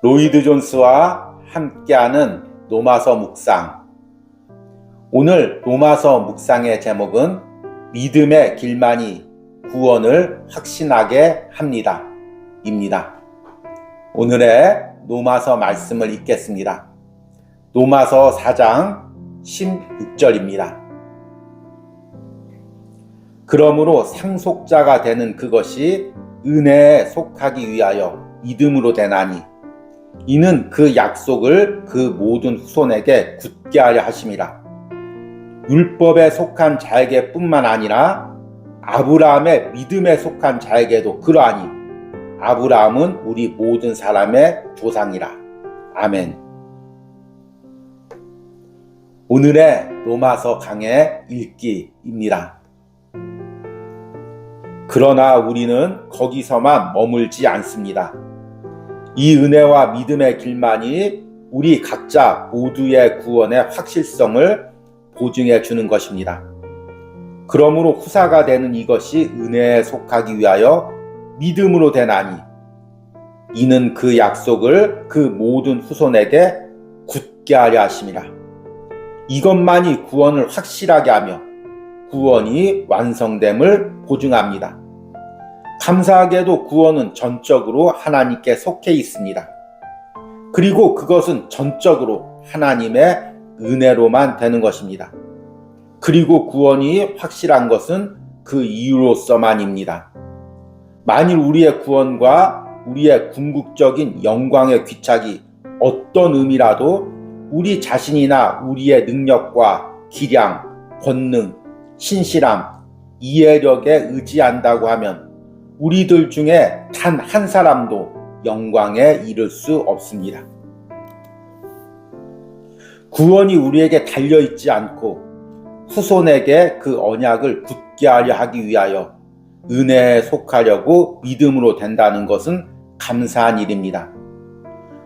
로이드 존스와 함께하는 로마서 묵상. 오늘 로마서 묵상의 제목은 믿음의 길만이 구원을 확신하게 합니다. 입니다. 오늘의 로마서 말씀을 읽겠습니다. 로마서 4장 16절입니다. 그러므로 상속자가 되는 그것이 은혜에 속하기 위하여 믿음으로 되나니 이는 그 약속을 그 모든 후손에게 굳게 하려 하심이라. 율법에 속한 자에게 뿐만 아니라 아브라함의 믿음에 속한 자에게도 그러하니 아브라함은 우리 모든 사람의 조상이라. 아멘. 오늘의 로마서 강의 읽기입니다. 그러나 우리는 거기서만 머물지 않습니다. 이 은혜와 믿음의 길만이 우리 각자 모두의 구원의 확실성을 보증해 주는 것입니다. 그러므로 후사가 되는 이것이 은혜에 속하기 위하여 믿음으로 되나니 이는 그 약속을 그 모든 후손에게 굳게 하려 하심이라. 이것만이 구원을 확실하게 하며 구원이 완성됨을 보증합니다. 감사하게도 구원은 전적으로 하나님께 속해 있습니다. 그리고 그것은 전적으로 하나님의 은혜로만 되는 것입니다. 그리고 구원이 확실한 것은 그 이유로서만입니다. 만일 우리의 구원과 우리의 궁극적인 영광의 귀착이 어떤 의미라도 우리 자신이나 우리의 능력과 기량, 권능, 신실함, 이해력에 의지한다고 하면 우리들 중에 단 한 사람도 영광에 이를 수 없습니다. 구원이 우리에게 달려있지 않고 후손에게 그 언약을 굳게 하려 하기 위하여 은혜에 속하려고 믿음으로 된다는 것은 감사한 일입니다.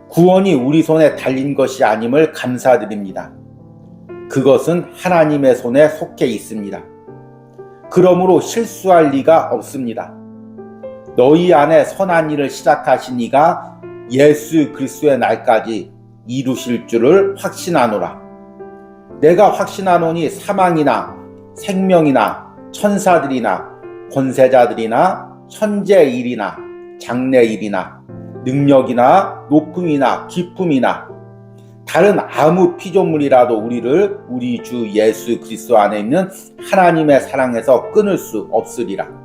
구원이 우리 손에 달린 것이 아님을 감사드립니다. 그것은 하나님의 손에 속해 있습니다. 그러므로 실수할 리가 없습니다. 너희 안에 선한 일을 시작하신 이가 예수 그리스도의 날까지 이루실 줄을 확신하노라. 내가 확신하노니 사망이나 생명이나 천사들이나 권세자들이나 현재일이나 장래일이나 능력이나 높음이나 기쁨이나 다른 아무 피조물이라도 우리를 우리 주 예수 그리스도 안에 있는 하나님의 사랑에서 끊을 수 없으리라.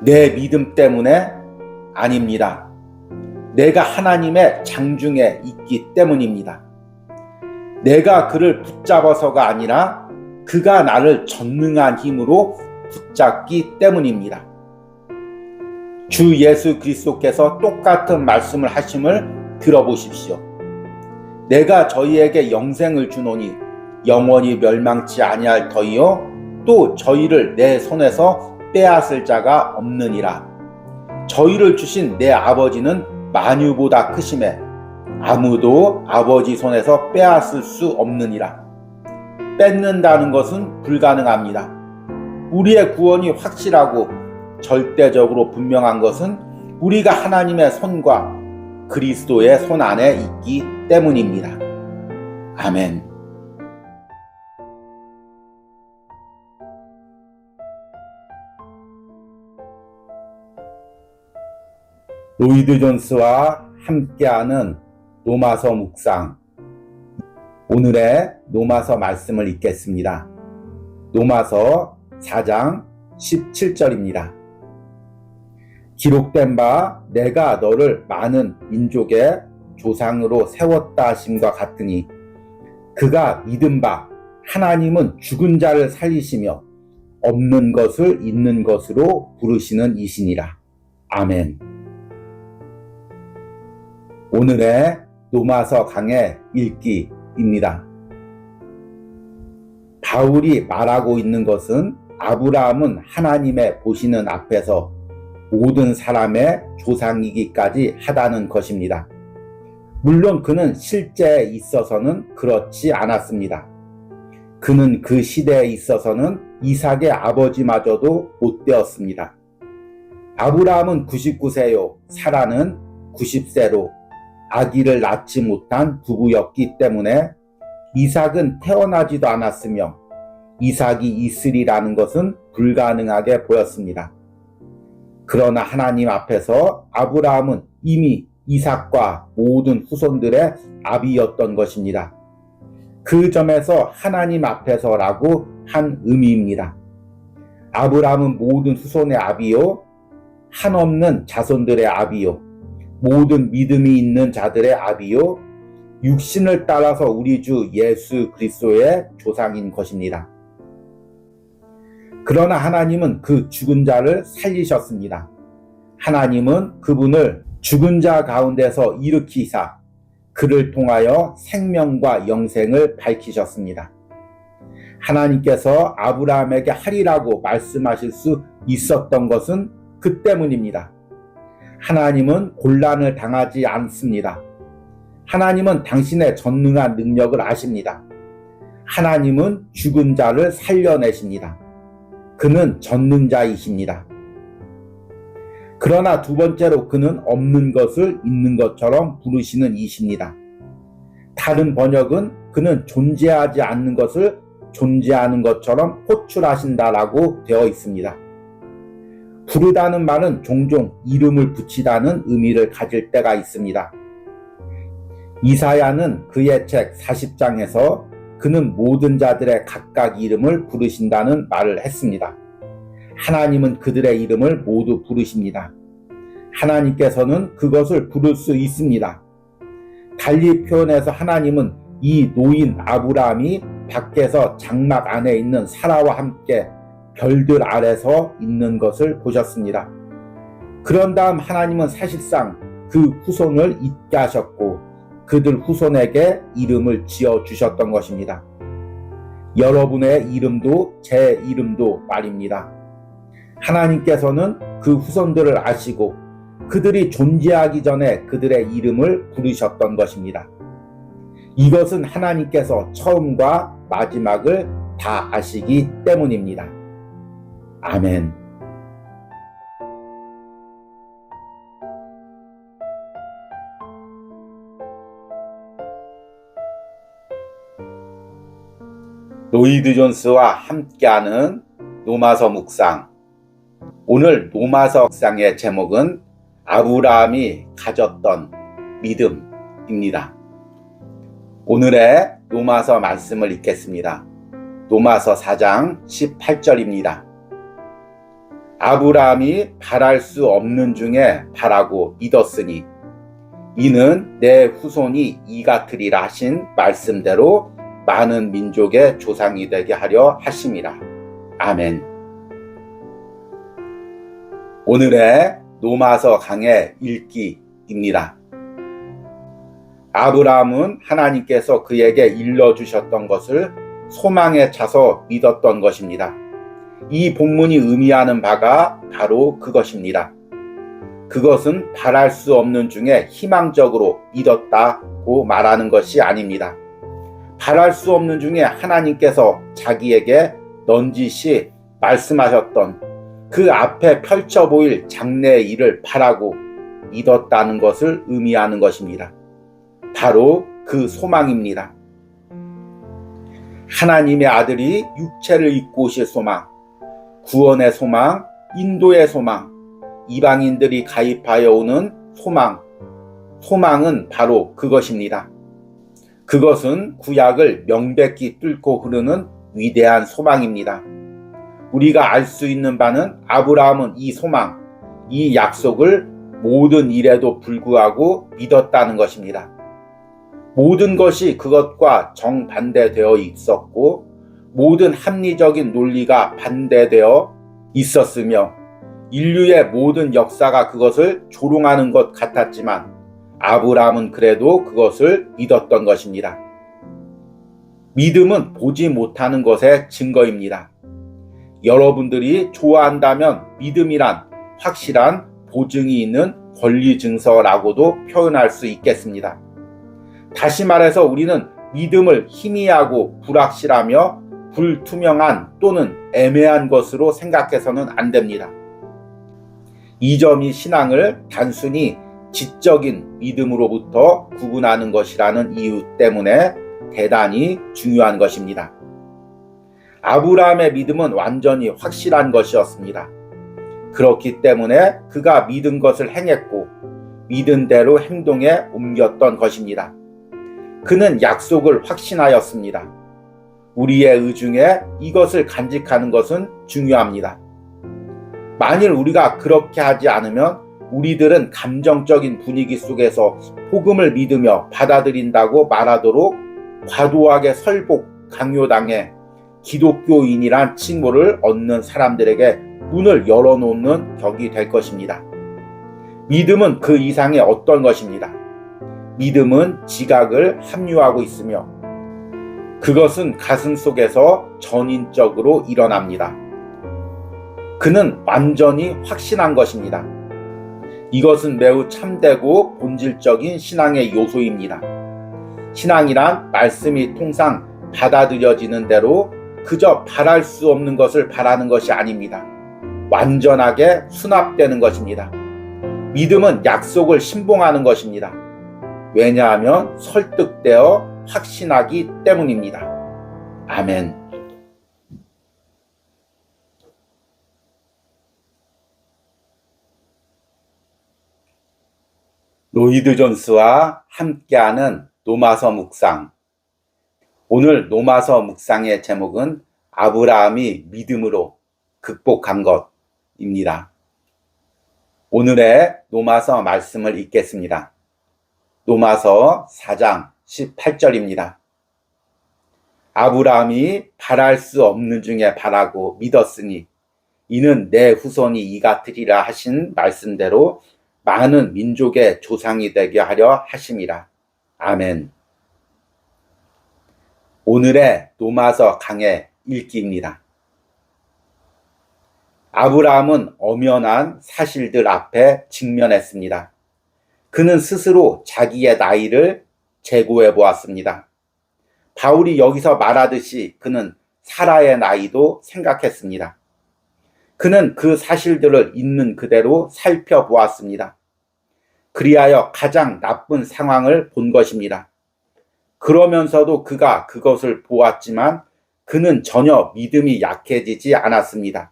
내 믿음 때문에 아닙니다. 내가 하나님의 장중에 있기 때문입니다. 내가 그를 붙잡아서가 아니라 그가 나를 전능한 힘으로 붙잡기 때문입니다. 주 예수 그리스도께서 똑같은 말씀을 하심을 들어보십시오. 내가 저희에게 영생을 주노니 영원히 멸망치 아니할 터이요 또 저희를 내 손에서 빼앗을 자가 없느니라. 저희를 주신 내 아버지는 만유보다 크심에 아무도 아버지 손에서 빼앗을 수 없느니라. 뺏는다는 것은 불가능합니다. 우리의 구원이 확실하고 절대적으로 분명한 것은 우리가 하나님의 손과 그리스도의 손 안에 있기 때문입니다. 아멘. 로이드 존스와 함께하는 로마서 묵상. 오늘의 로마서 말씀을 읽겠습니다. 로마서 4장 17절입니다. 기록된 바 내가 너를 많은 민족의 조상으로 세웠다 하심과 같으니 그가 믿은 바 하나님은 죽은 자를 살리시며 없는 것을 있는 것으로 부르시는 이시니라. 아멘. 오늘의 로마서 강의 읽기입니다. 바울이 말하고 있는 것은 아브라함은 하나님의 보시는 앞에서 모든 사람의 조상이기까지 하다는 것입니다. 물론 그는 실제에 있어서는 그렇지 않았습니다. 그는 그 시대에 있어서는 이삭의 아버지마저도 못 되었습니다. 아브라함은 99세요. 사라는 90세로 아기를 낳지 못한 부부였기 때문에 이삭은 태어나지도 않았으며 이삭이 있으리라는 것은 불가능하게 보였습니다. 그러나 하나님 앞에서 아브라함은 이미 이삭과 모든 후손들의 아비였던 것입니다. 그 점에서 하나님 앞에서라고 한 의미입니다. 아브라함은 모든 후손의 아비요, 한없는 자손들의 아비요, 모든 믿음이 있는 자들의 아비요, 육신을 따라서 우리 주 예수 그리스도의 조상인 것입니다. 그러나 하나님은 그 죽은 자를 살리셨습니다. 하나님은 그분을 죽은 자 가운데서 일으키사 그를 통하여 생명과 영생을 밝히셨습니다. 하나님께서 아브라함에게 하리라고 말씀하실 수 있었던 것은 그 때문입니다. 하나님은 곤란을 당하지 않습니다. 하나님은 당신의 전능한 능력을 아십니다. 하나님은 죽은 자를 살려내십니다. 그는 전능자이십니다. 그러나 두 번째로 그는 없는 것을 있는 것처럼 부르시는 이십니다. 다른 번역은 그는 존재하지 않는 것을 존재하는 것처럼 호출하신다라고 되어 있습니다. 부르다는 말은 종종 이름을 붙이다는 의미를 가질 때가 있습니다. 이사야는 그의 책 40장에서 그는 모든 자들의 각각 이름을 부르신다는 말을 했습니다. 하나님은 그들의 이름을 모두 부르십니다. 하나님께서는 그것을 부를 수 있습니다. 달리 표현해서 하나님은 이 노인 아브라함이 밖에서 장막 안에 있는 사라와 함께 별들 아래서 있는 것을 보셨습니다. 그런 다음 하나님은 사실상 그 후손을 잊게 하셨고 그들 후손에게 이름을 지어주셨던 것입니다. 여러분의 이름도 제 이름도 말입니다. 하나님께서는 그 후손들을 아시고 그들이 존재하기 전에 그들의 이름을 부르셨던 것입니다. 이것은 하나님께서 처음과 마지막을 다 아시기 때문입니다. 아멘. 로이드 존스와 함께하는 노마서 묵상. 오늘 노마서 묵상의 제목은 아브라함이 가졌던 믿음입니다. 오늘의 노마서 말씀을 읽겠습니다. 노마서 4장 18절입니다. 아브라함이 바랄 수 없는 중에 바라고 믿었으니 이는 내 후손이 이 같으리라 하신 말씀대로 많은 민족의 조상이 되게 하려 하심이라. 아멘. 오늘의 노마서 강의 읽기입니다. 아브라함은 하나님께서 그에게 일러주셨던 것을 소망에 차서 믿었던 것입니다. 이 본문이 의미하는 바가 바로 그것입니다. 그것은 바랄 수 없는 중에 희망적으로 믿었다고 말하는 것이 아닙니다. 바랄 수 없는 중에 하나님께서 자기에게 넌지시 말씀하셨던 그 앞에 펼쳐 보일 장래의 일을 바라고 믿었다는 것을 의미하는 것입니다. 바로 그 소망입니다. 하나님의 아들이 육체를 입고 오실 소망, 구원의 소망, 인도의 소망, 이방인들이 가입하여 오는 소망, 소망은 바로 그것입니다. 그것은 구약을 명백히 뚫고 흐르는 위대한 소망입니다. 우리가 알 수 있는 바는 아브라함은 이 소망, 이 약속을 모든 일에도 불구하고 믿었다는 것입니다. 모든 것이 그것과 정반대되어 있었고 모든 합리적인 논리가 반대되어 있었으며 인류의 모든 역사가 그것을 조롱하는 것 같았지만 아브라함은 그래도 그것을 믿었던 것입니다. 믿음은 보지 못하는 것의 증거입니다. 여러분들이 좋아한다면 믿음이란 확실한 보증이 있는 권리 증서라고도 표현할 수 있겠습니다. 다시 말해서 우리는 믿음을 희미하고 불확실하며 불투명한 또는 애매한 것으로 생각해서는 안 됩니다. 이 점이 신앙을 단순히 지적인 믿음으로부터 구분하는 것이라는 이유 때문에 대단히 중요한 것입니다. 아브라함의 믿음은 완전히 확실한 것이었습니다. 그렇기 때문에 그가 믿은 것을 행했고 믿은 대로 행동에 옮겼던 것입니다. 그는 약속을 확신하였습니다. 우리의 의중에 이것을 간직하는 것은 중요합니다. 만일 우리가 그렇게 하지 않으면 우리들은 감정적인 분위기 속에서 복음을 믿으며 받아들인다고 말하도록 과도하게 설복, 강요당해 기독교인이란 칭호를 얻는 사람들에게 문을 열어놓는 격이 될 것입니다. 믿음은 그 이상의 어떤 것입니다. 믿음은 지각을 합류하고 있으며 그것은 가슴 속에서 전인적으로 일어납니다. 그는 완전히 확신한 것입니다. 이것은 매우 참되고 본질적인 신앙의 요소입니다. 신앙이란 말씀이 통상 받아들여지는 대로 그저 바랄 수 없는 것을 바라는 것이 아닙니다. 완전하게 수납되는 것입니다. 믿음은 약속을 신봉하는 것입니다. 왜냐하면 설득되어 확신하기 때문입니다. 아멘. 로이드 존스와 함께하는 노마서 묵상. 오늘 노마서 묵상의 제목은 아브라함이 믿음으로 극복한 것입니다. 오늘의 노마서 말씀을 읽겠습니다. 노마서 4장 18절입니다. 아브라함이 바랄 수 없는 중에 바라고 믿었으니 이는 내 후손이 이 같으리라 하신 말씀대로 많은 민족의 조상이 되게 하려 하심이라. 아멘. 오늘의 노마서 강의 읽기입니다. 아브라함은 엄연한 사실들 앞에 직면했습니다. 그는 스스로 자기의 나이를 재고해 보았습니다. 바울이 여기서 말하듯이 그는 사라의 나이도 생각했습니다. 그는 그 사실들을 있는 그대로 살펴보았습니다. 그리하여 가장 나쁜 상황을 본 것입니다. 그러면서도 그가 그것을 보았지만 그는 전혀 믿음이 약해지지 않았습니다.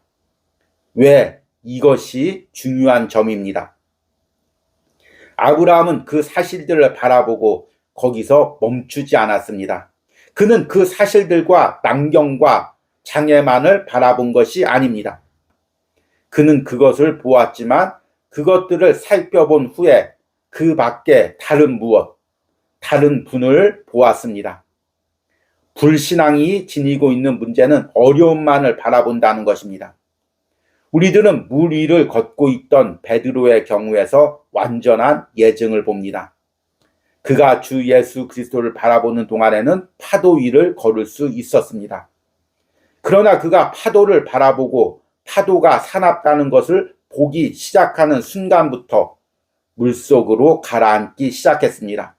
왜? 이것이 중요한 점입니다. 아브라함은 그 사실들을 바라보고 거기서 멈추지 않았습니다. 그는 그 사실들과 난경과 장애만을 바라본 것이 아닙니다. 그는 그것을 보았지만 그것들을 살펴본 후에 그 밖에 다른 분을 보았습니다. 불신앙이 지니고 있는 문제는 어려움만을 바라본다는 것입니다. 우리들은 물 위를 걷고 있던 베드로의 경우에서 완전한 예증을 봅니다. 그가 주 예수 그리스도를 바라보는 동안에는 파도 위를 걸을 수 있었습니다. 그러나 그가 파도를 바라보고 파도가 사납다는 것을 보기 시작하는 순간부터 물속으로 가라앉기 시작했습니다.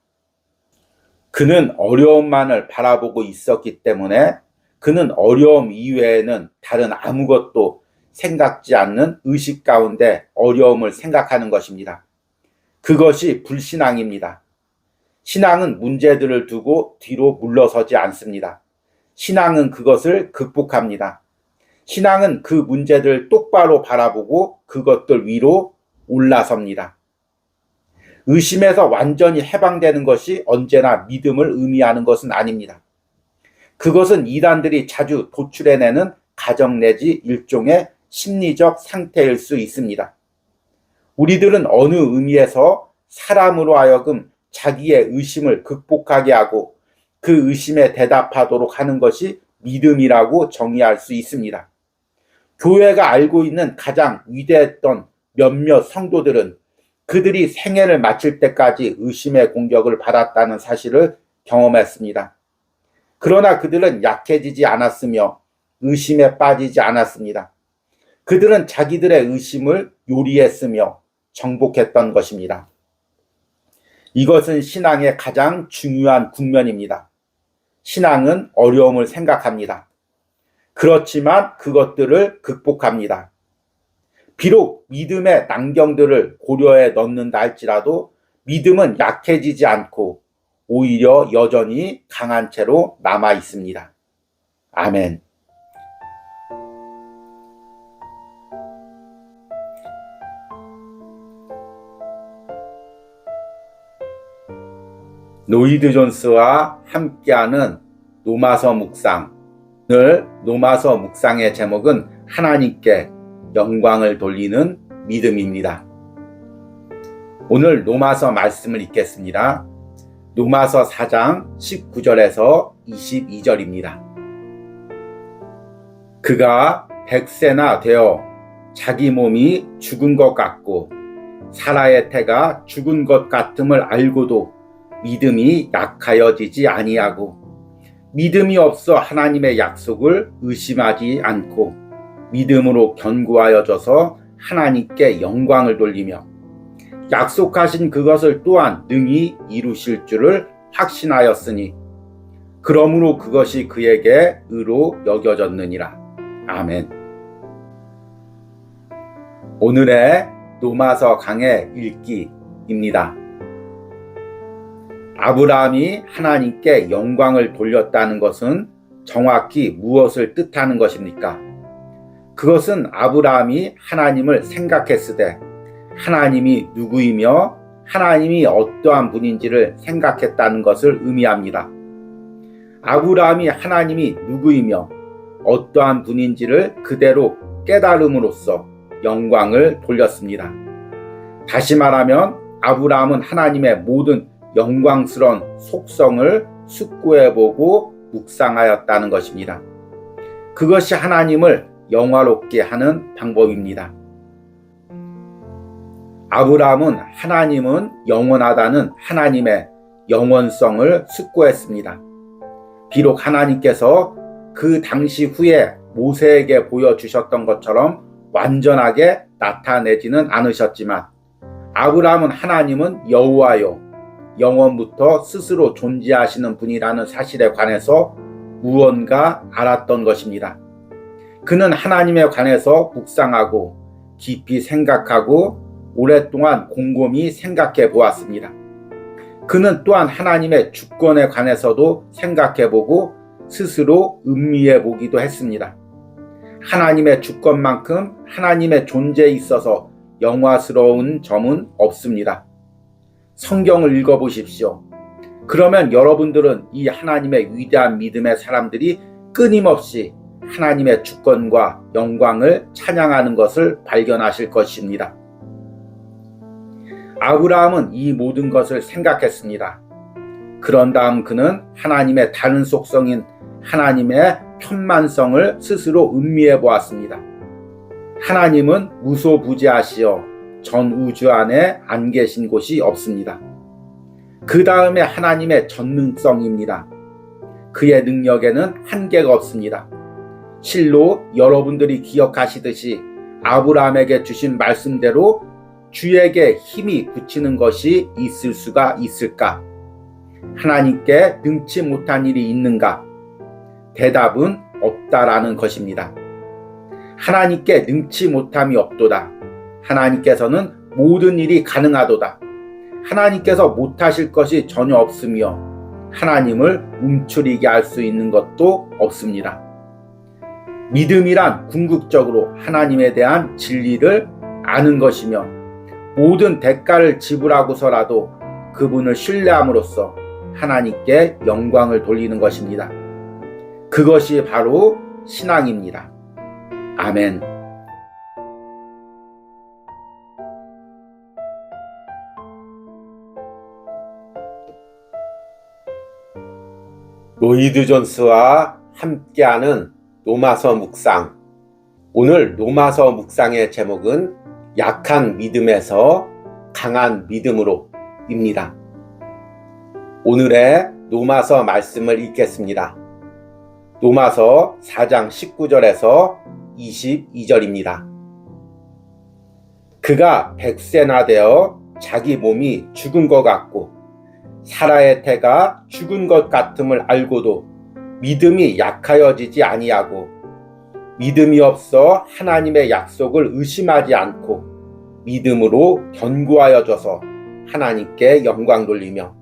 그는 어려움만을 바라보고 있었기 때문에 그는 어려움 이외에는 다른 아무것도 생각지 않는 의식 가운데 어려움을 생각하는 것입니다. 그것이 불신앙입니다. 신앙은 문제들을 두고 뒤로 물러서지 않습니다. 신앙은 그것을 극복합니다. 신앙은 그 문제들을 똑바로 바라보고 그것들 위로 올라섭니다. 의심에서 완전히 해방되는 것이 언제나 믿음을 의미하는 것은 아닙니다. 그것은 이단들이 자주 도출해내는 가정 내지 일종의 심리적 상태일 수 있습니다. 우리들은 어느 의미에서 사람으로 하여금 자기의 의심을 극복하게 하고 그 의심에 대답하도록 하는 것이 믿음이라고 정의할 수 있습니다. 교회가 알고 있는 가장 위대했던 몇몇 성도들은 그들이 생애를 마칠 때까지 의심의 공격을 받았다는 사실을 경험했습니다. 그러나 그들은 약해지지 않았으며 의심에 빠지지 않았습니다. 그들은 자기들의 의심을 요리했으며 정복했던 것입니다. 이것은 신앙의 가장 중요한 국면입니다. 신앙은 어려움을 생각합니다. 그렇지만 그것들을 극복합니다. 비록 믿음의 난경들을 고려해 넣는다 할지라도 믿음은 약해지지 않고 오히려 여전히 강한 채로 남아 있습니다. 아멘. 로이드 존스와 함께하는 로마서 묵상. 오늘 로마서 묵상의 제목은 하나님께 영광을 돌리는 믿음입니다. 오늘 로마서 말씀을 읽겠습니다. 로마서 4장 19절에서 22절입니다. 그가 100세나 되어 자기 몸이 죽은 것 같고 사라의 태가 죽은 것 같음을 알고도 믿음이 약하여지지 아니하고 믿음이 없어 하나님의 약속을 의심하지 않고 믿음으로 견고하여져서 하나님께 영광을 돌리며 약속하신 그것을 또한 능히 이루실 줄을 확신하였으니 그러므로 그것이 그에게 의로 여겨졌느니라. 아멘. 오늘의 로마서 강의 읽기입니다. 아브라함이 하나님께 영광을 돌렸다는 것은 정확히 무엇을 뜻하는 것입니까? 그것은 아브라함이 하나님을 생각했으되 하나님이 누구이며 하나님이 어떠한 분인지를 생각했다는 것을 의미합니다. 아브라함이 하나님이 누구이며 어떠한 분인지를 그대로 깨달음으로써 영광을 돌렸습니다. 다시 말하면 아브라함은 하나님의 모든 영광스러운 속성을 숙고해보고 묵상하였다는 것입니다. 그것이 하나님을 영화롭게 하는 방법입니다. 아브라함은 하나님은 영원하다는 하나님의 영원성을 숙고했습니다. 비록 하나님께서 그 당시 후에 모세에게 보여주셨던 것처럼 완전하게 나타내지는 않으셨지만 아브라함은 하나님은 여호와요 영원부터 스스로 존재하시는 분이라는 사실에 관해서 무언가 알았던 것입니다. 그는 하나님에 관해서 묵상하고 깊이 생각하고 오랫동안 곰곰이 생각해 보았습니다. 그는 또한 하나님의 주권에 관해서도 생각해 보고 스스로 음미해 보기도 했습니다. 하나님의 주권만큼 하나님의 존재에 있어서 영화스러운 점은 없습니다. 성경을 읽어보십시오. 그러면 여러분들은 이 하나님의 위대한 믿음의 사람들이 끊임없이 하나님의 주권과 영광을 찬양하는 것을 발견하실 것입니다. 아브라함은 이 모든 것을 생각했습니다. 그런 다음 그는 하나님의 다른 속성인 하나님의 편만성을 스스로 음미해 보았습니다. 하나님은 무소부재하시어 전 우주 안에 안 계신 곳이 없습니다. 그 다음에 하나님의 전능성입니다. 그의 능력에는 한계가 없습니다. 실로 여러분들이 기억하시듯이 아브라함에게 주신 말씀대로 주에게 힘이 붙이는 것이 있을 수가 있을까? 하나님께 능치 못한 일이 있는가? 대답은 없다라는 것입니다. 하나님께 능치 못함이 없도다. 하나님께서는 모든 일이 가능하도다. 하나님께서 못하실 것이 전혀 없으며 하나님을 움츠리게 할 수 있는 것도 없습니다. 믿음이란 궁극적으로 하나님에 대한 진리를 아는 것이며 모든 대가를 지불하고서라도 그분을 신뢰함으로써 하나님께 영광을 돌리는 것입니다. 그것이 바로 신앙입니다. 아멘. 로이드 존스와 함께하는 로마서 묵상. 오늘 로마서 묵상의 제목은 약한 믿음에서 강한 믿음으로입니다. 오늘의 로마서 말씀을 읽겠습니다. 로마서 4장 19절에서 22절입니다. 그가 100세나 되어 자기 몸이 죽은 것 같고 사라의 태가 죽은 것 같음을 알고도 믿음이 약하여지지 아니하고 믿음이 없어 하나님의 약속을 의심하지 않고 믿음으로 견고하여 져서 하나님께 영광 돌리며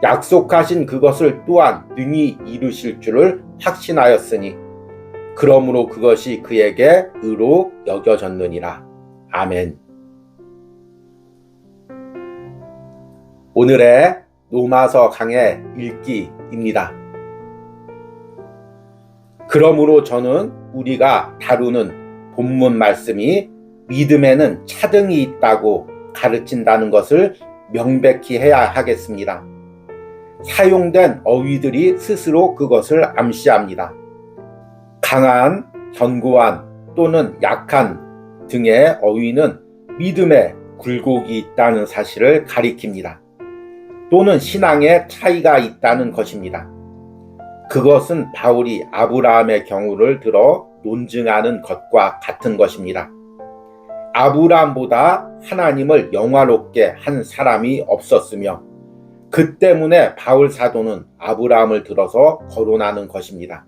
약속하신 그것을 또한 능히 이루실 줄을 확신하였으니 그러므로 그것이 그에게 의로 여겨졌느니라. 아멘. 오늘의 로마서 강의 읽기입니다. 그러므로 저는 우리가 다루는 본문 말씀이 믿음에는 차등이 있다고 가르친다는 것을 명백히 해야 하겠습니다. 사용된 어휘들이 스스로 그것을 암시합니다. 강한, 견고한 또는 약한 등의 어휘는 믿음에 굴곡이 있다는 사실을 가리킵니다. 또는 신앙에 차이가 있다는 것입니다. 그것은 바울이 아브라함의 경우를 들어 논증하는 것과 같은 것입니다. 아브라함보다 하나님을 영화롭게 한 사람이 없었으며 그 때문에 바울 사도는 아브라함을 들어서 거론하는 것입니다.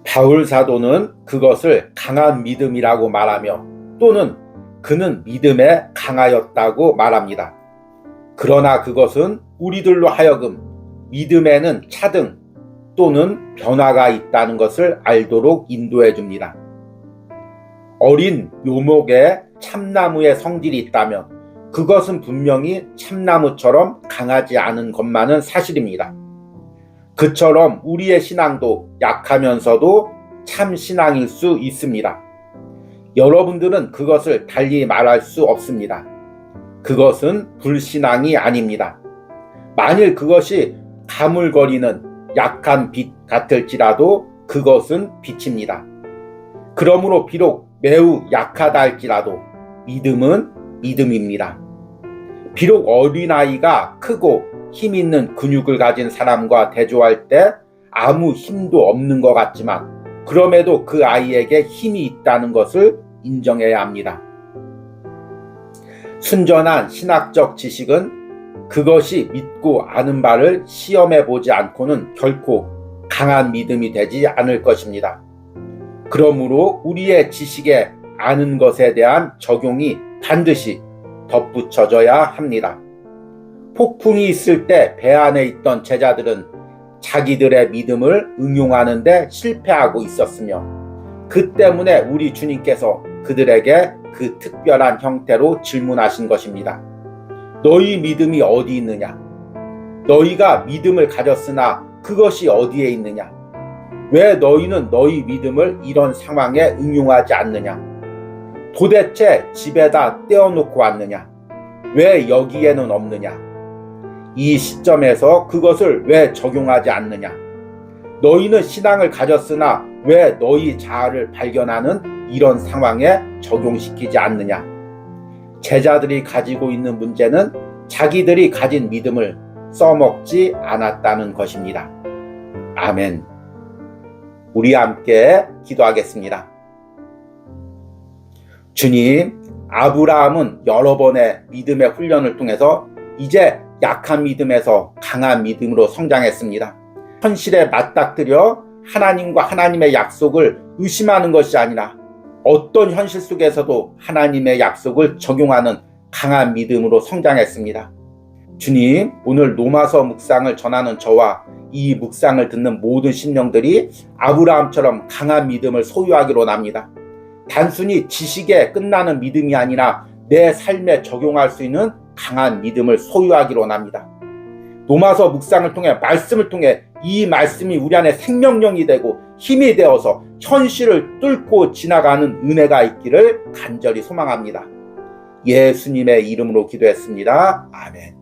바울 사도는 그것을 강한 믿음이라고 말하며 또는 그는 믿음에 강하였다고 말합니다. 그러나 그것은 우리들로 하여금 믿음에는 차등 또는 변화가 있다는 것을 알도록 인도해 줍니다. 어린 묘목에 참나무의 성질이 있다면 그것은 분명히 참나무처럼 강하지 않은 것만은 사실입니다. 그처럼 우리의 신앙도 약하면서도 참 신앙일 수 있습니다. 여러분들은 그것을 달리 말할 수 없습니다. 그것은 불신앙이 아닙니다. 만일 그것이 가물거리는 약한 빛 같을지라도 그것은 빛입니다. 그러므로 비록 매우 약하다 할지라도 믿음은 믿음입니다. 비록 어린아이가 크고 힘 있는 근육을 가진 사람과 대조할 때 아무 힘도 없는 것 같지만 그럼에도 그 아이에게 힘이 있다는 것을 인정해야 합니다. 순전한 신학적 지식은 그것이 믿고 아는 바를 시험해 보지 않고는 결코 강한 믿음이 되지 않을 것입니다. 그러므로 우리의 지식에 아는 것에 대한 적용이 반드시 덧붙여져야 합니다. 폭풍이 있을 때 배 안에 있던 제자들은 자기들의 믿음을 응용하는 데 실패하고 있었으며 그 때문에 우리 주님께서 그들에게 그 특별한 형태로 질문하신 것입니다. 너희 믿음이 어디 있느냐? 너희가 믿음을 가졌으나 그것이 어디에 있느냐? 왜 너희는 너희 믿음을 이런 상황에 응용하지 않느냐? 도대체 집에다 떼어놓고 왔느냐? 왜 여기에는 없느냐? 이 시점에서 그것을 왜 적용하지 않느냐? 너희는 신앙을 가졌으나 왜 너희 자아를 발견하는 이런 상황에 적용시키지 않느냐? 제자들이 가지고 있는 문제는 자기들이 가진 믿음을 써먹지 않았다는 것입니다. 아멘. 우리 함께 기도하겠습니다. 주님, 아브라함은 여러 번의 믿음의 훈련을 통해서 이제 약한 믿음에서 강한 믿음으로 성장했습니다. 현실에 맞닥뜨려 하나님과 하나님의 약속을 의심하는 것이 아니라 어떤 현실 속에서도 하나님의 약속을 적용하는 강한 믿음으로 성장했습니다. 주님, 오늘 로마서 묵상을 전하는 저와 이 묵상을 듣는 모든 심령들이 아브라함처럼 강한 믿음을 소유하기로 납니다. 단순히 지식에 끝나는 믿음이 아니라 내 삶에 적용할 수 있는 강한 믿음을 소유하기로 합니다. 로마서 묵상을 통해 말씀을 통해 이 말씀이 우리 안에 생명력이 되고 힘이 되어서 현실을 뚫고 지나가는 은혜가 있기를 간절히 소망합니다. 예수님의 이름으로 기도했습니다. 아멘.